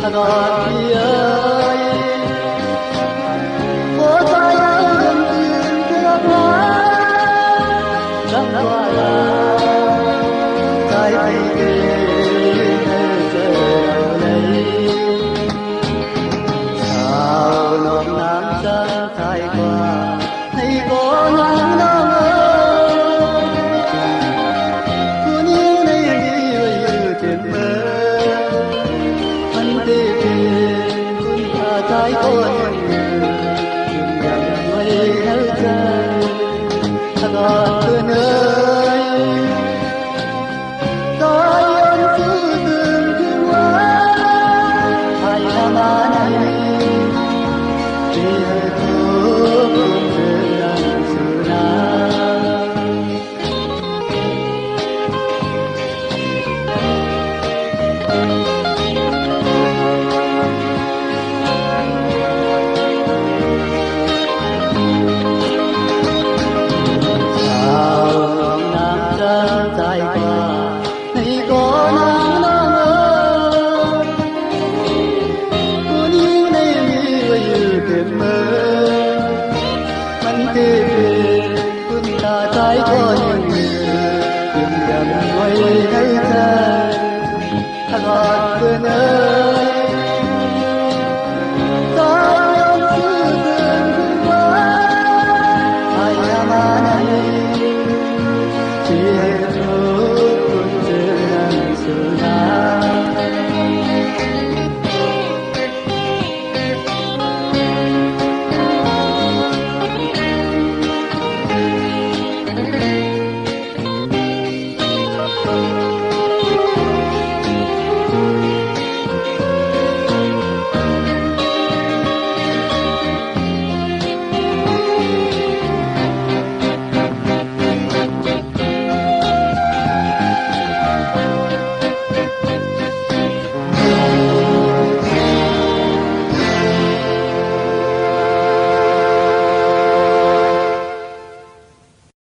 God thì ơi có tay ơn tình kia quá chẳng qua là cái gì giờ đây sao non nam chân thay qua hay có nắng nắng cứ như này đi về trên bờ anh đi vềคุณพาใจคนยังไม่เข้าใจถ้าก่อนเพื่อนเอ่ยตายยังคือตื่นขึ้นว่าให้ทำอะไรที่